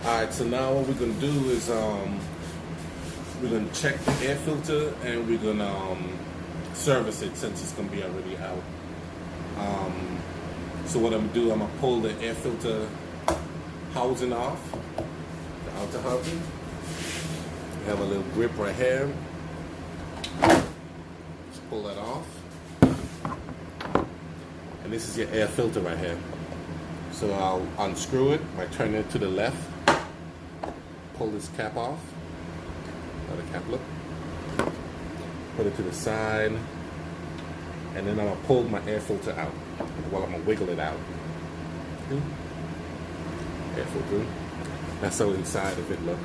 Alright, so now what we're gonna do is we're gonna check the air filter and we're gonna service it since it's gonna be already out. So what I'm gonna do, I'm gonna pull the air filter housing off, the outer housing. We have a little grip right here. Just pull that off. And this is your air filter right here. So I'll unscrew it by turning it to the left. Pull this cap off. How the cap look. Put it to the side. And then I'm gonna pull my air filter out. Well, I'm gonna wiggle it out. Air filter. That's how inside of it look.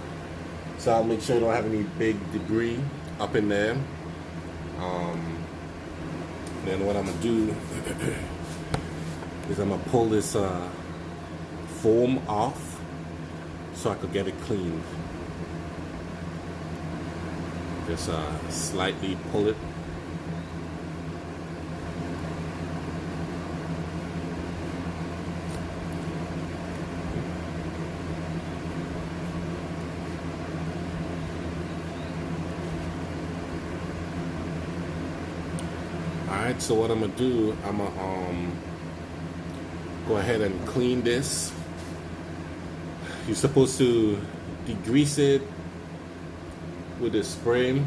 So I'll make sure I don't have any big debris up in there. Then what I'm gonna do is I'm gonna pull this foam off so I could get it cleaned. Just slightly pull it. Alright, so what I'm gonna do, I'm gonna go ahead and clean this. You're supposed to degrease it with a spray,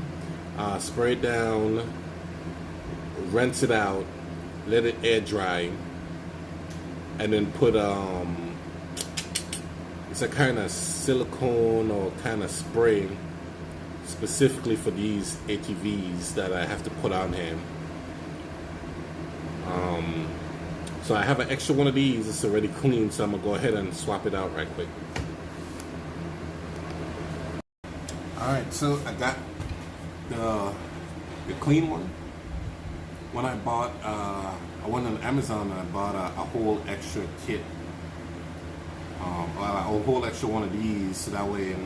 spray it down, rinse it out, let it air dry, and then put it's a kind of silicone or kind of spray specifically for these ATVs that I have to put on here. So I have an extra one of these. It's already clean, so I'm gonna go ahead and swap it out right quick. Alright, so I got the clean one. When I bought, I went on Amazon and I bought a whole extra kit. A whole extra one of these, so that way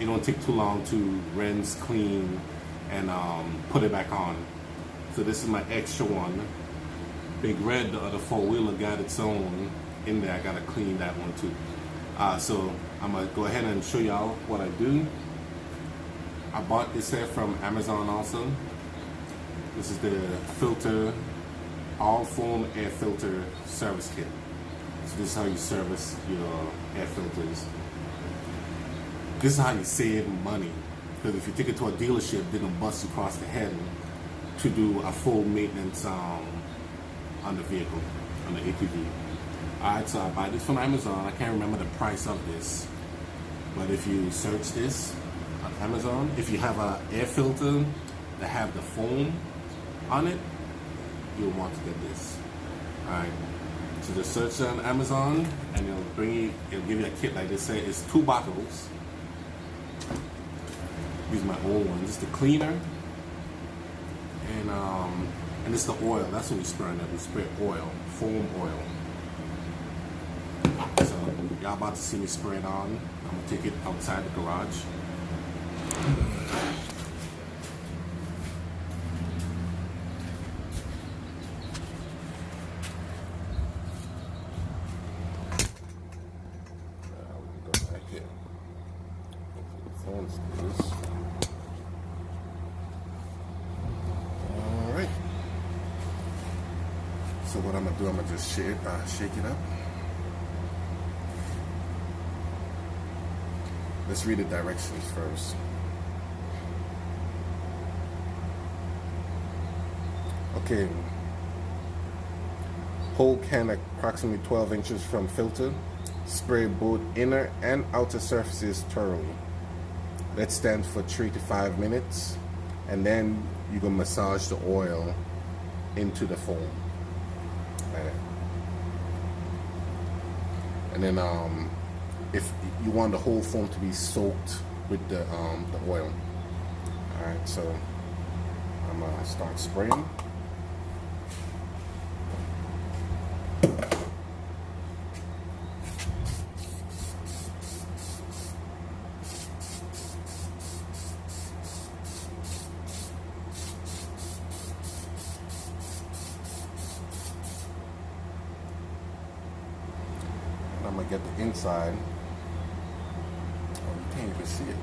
it don't take too long to rinse, clean, and put it back on. So this is my extra one. Big Red, the other four-wheeler, got its own in there. I gotta clean that one too. So I'm gonna go ahead and show y'all what I do. I bought this here from Amazon also. This is the filter, all foam air filter service kit. So this is how you service your air filters. This is how you save money. Because if you take it to a dealership, they're gonna bust you across the head to do a full maintenance on the vehicle, on the ATV. Alright, so I buy this from Amazon. I can't remember the price of this. But if you search this on Amazon, if you have an air filter that have the foam on it, you'll want to get this. Alright, so just search on Amazon and it'll give you a kit like this. Say it's 2 bottles. Use my old one. This is the cleaner, and this is the oil. That's what we spray on it. We spray oil, foam oil. So y'all about to see me spray it on. I'm gonna take it outside the garage. Alright. So what I'm gonna do, I'm gonna just shake it up. Let's read the directions first. Okay. Hold can approximately 12 inches from filter. Spray both inner and outer surfaces thoroughly. Let stand for 3 to 5 minutes, and then you can massage the oil into the foam. And then if you want the whole foam to be soaked with the oil. Alright, so I'm gonna start spraying. I'm gonna get the inside. can't even see it.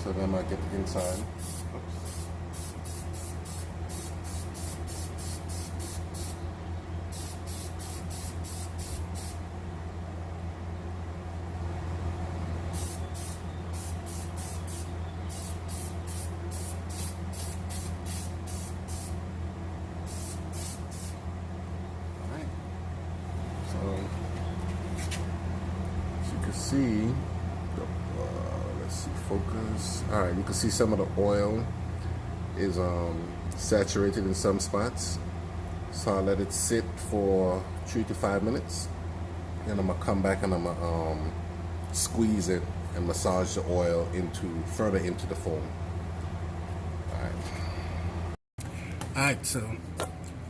So then I might get the inside. Oops. See, let's see, focus. All right, you can see some of the oil is saturated in some spots, so I'll let it sit for 3 to 5 minutes, and I'm gonna come back and I'm gonna squeeze it and massage the oil further into the foam. All right, so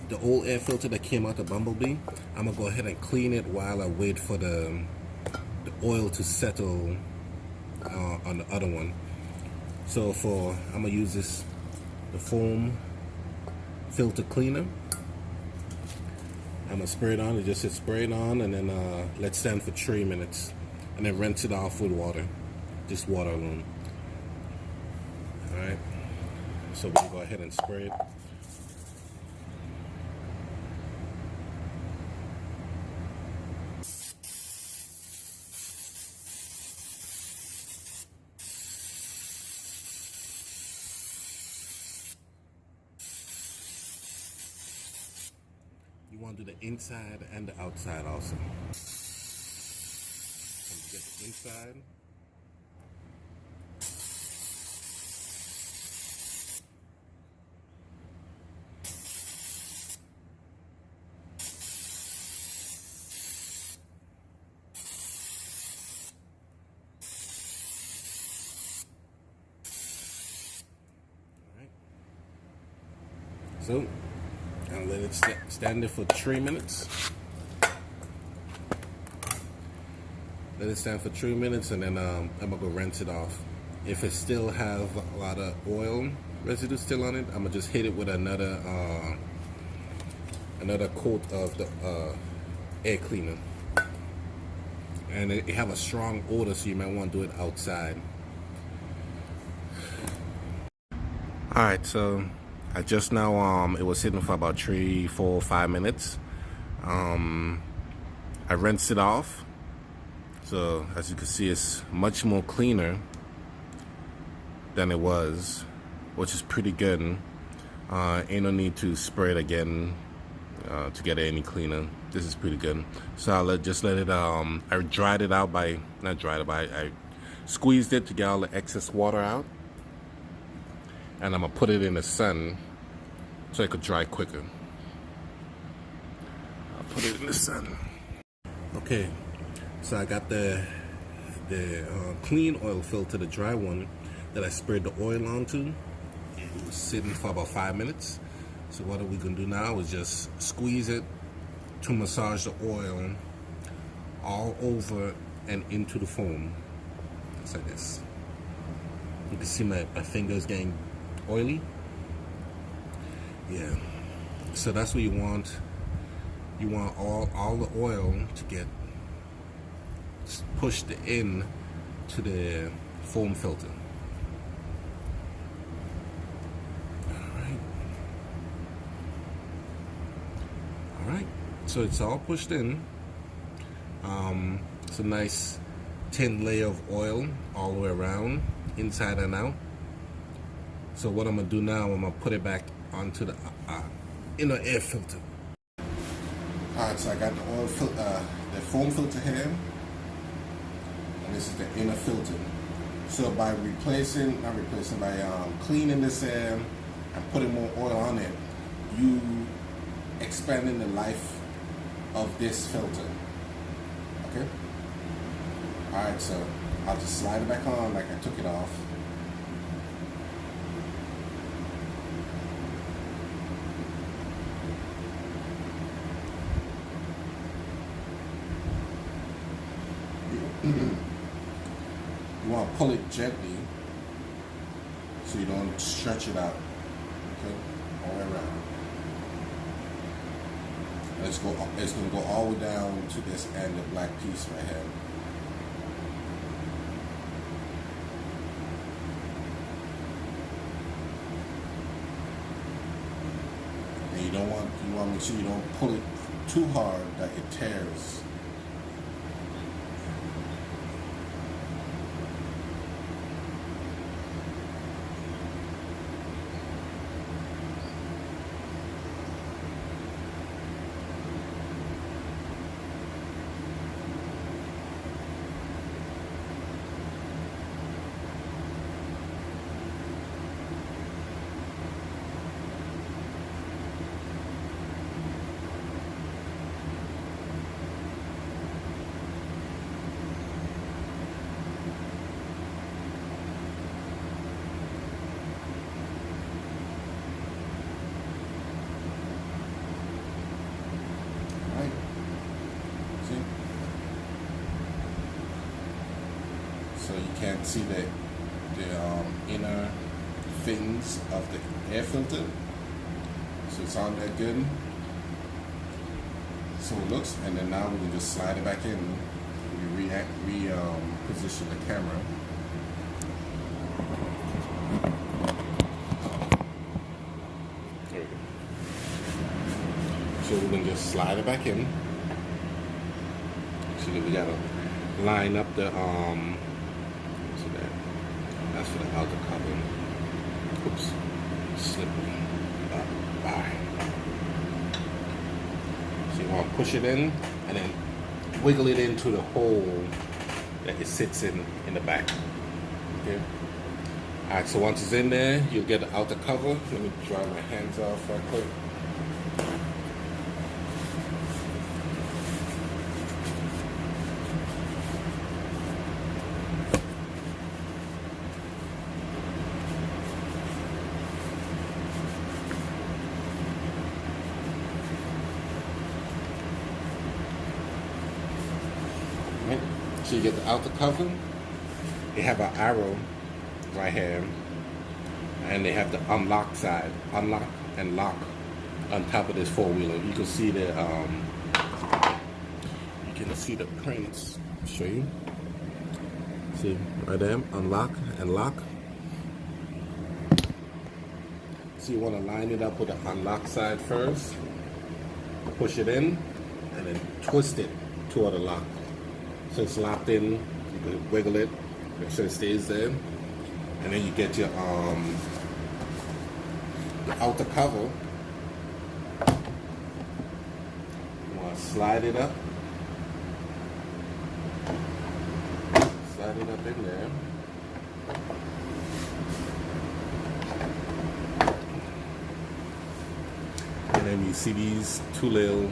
the old air filter that came out the Bumblebee, I'm gonna go ahead and clean it while I wait for the oil to settle on the other one. So I'm gonna use the foam filter cleaner. I'm gonna spray it on. It just says spray it on, and then let it stand for 3 minutes, and then rinse it off with water, just water alone. All right. So we'll go ahead and spray it. You want to do the inside and the outside also. Get the inside. All right. So I'll let it stand there for 3 minutes. Let it stand for 3 minutes, and then I'm gonna go rinse it off. If it still have a lot of oil residue still on it, I'm gonna just hit it with another coat of the air cleaner. And it have a strong odor, so you might want to do it outside. All right, so I just now it was sitting for about 3, 4, 5 minutes. I rinsed it off. So as you can see, it's much more cleaner than it was, which is pretty good. Ain't no need to spray it again to get it any cleaner. This is pretty good. So I'll just let it, I dried it out I squeezed it to get all the excess water out. And I'm gonna put it in the sun so it could dry quicker. I'll put it in the sun. Okay. So I got the clean oil filter, the dry one, that I sprayed the oil onto. It was sitting for about 5 minutes. So what are we gonna do now is just squeeze it to massage the oil all over and into the foam. Just like this. You can see my fingers getting oily. Yeah. So that's what you want. You want all the oil to get pushed in to the foam filter. All right, so it's all pushed in. It's a nice thin layer of oil all the way around, inside and out. So what I'm gonna do now, I'm gonna put it back onto the inner air filter. All right, so I got the foam filter here. And this is the inner filter. So by cleaning this air and putting more oil on it, you expanding the life of this filter. Okay? Alright, so I'll just slide it back on like I took it off. You want to pull it gently so you don't stretch it out. Okay, all the way around. And it's going to go all the way down to this end, the black piece right here. want to make sure you don't pull it too hard that it tears. So you can't see the inner fins of the air filter. So it's on there good. So it looks, and then now we can just slide it back in. We position the camera. There we go. So we can just slide it back in. Actually, we gotta line up the so that's for the outer cover. Oops, slippery. Bye. So you want to push it in and then wiggle it into the hole that it sits in the back. Okay. All right. So once it's in there, you'll get the outer cover. Let me dry my hands off right quick. So you get the outer cover. They have an arrow right here, and they have the unlock side, unlock and lock on top of this four-wheeler. You can see the prints. I'll show you. See right there, unlock and lock. So you want to line it up with the unlock side first, push it in, and then twist it toward the lock. So it's locked in, you can wiggle it, make sure it stays there. And then you get your outer cover. You want to slide it up. Slide it up in there. And then you see these two little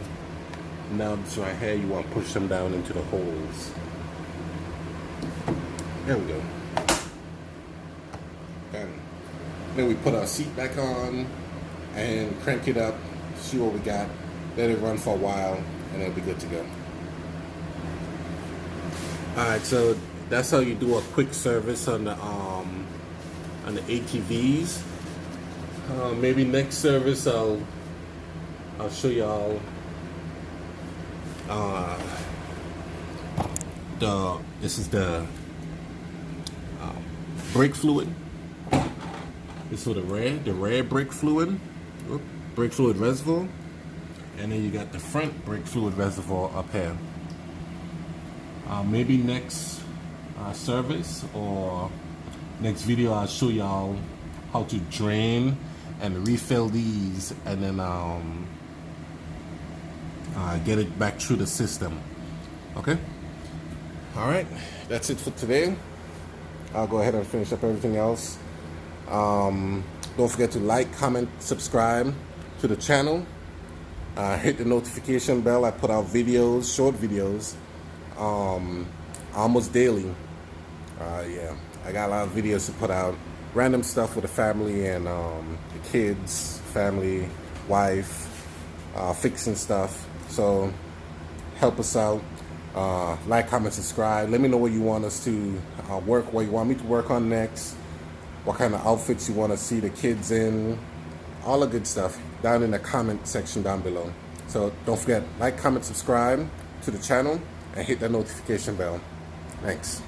nubs right here, you want to push them down into the holes. There we go. Done. Then we put our seat back on and crank it up, see what we got, let it run for a while, and it'll be good to go. Alright, so that's how you do a quick service on the ATVs. Maybe next service I'll show y'all this is the brake fluid. This is for the rear brake fluid, brake fluid reservoir, and then you got the front brake fluid reservoir up here. Maybe next service or next video I'll show y'all how to drain and refill these, and then get it back through the system. Okay. All right, that's it for today. I'll go ahead and finish up everything else. Don't forget to like, comment, subscribe to the channel. Hit the notification bell. I put out videos, short videos, almost daily. Yeah, I got a lot of videos to put out. Random stuff with the family and the kids, family, wife, fixing stuff. So help us out. Like, comment, subscribe. Let me know what you want us to work, what you want me to work on next, what kind of outfits you want to see the kids in, all the good stuff down in the comment section down below. So don't forget, like, comment, subscribe to the channel, and hit that notification bell. Thanks.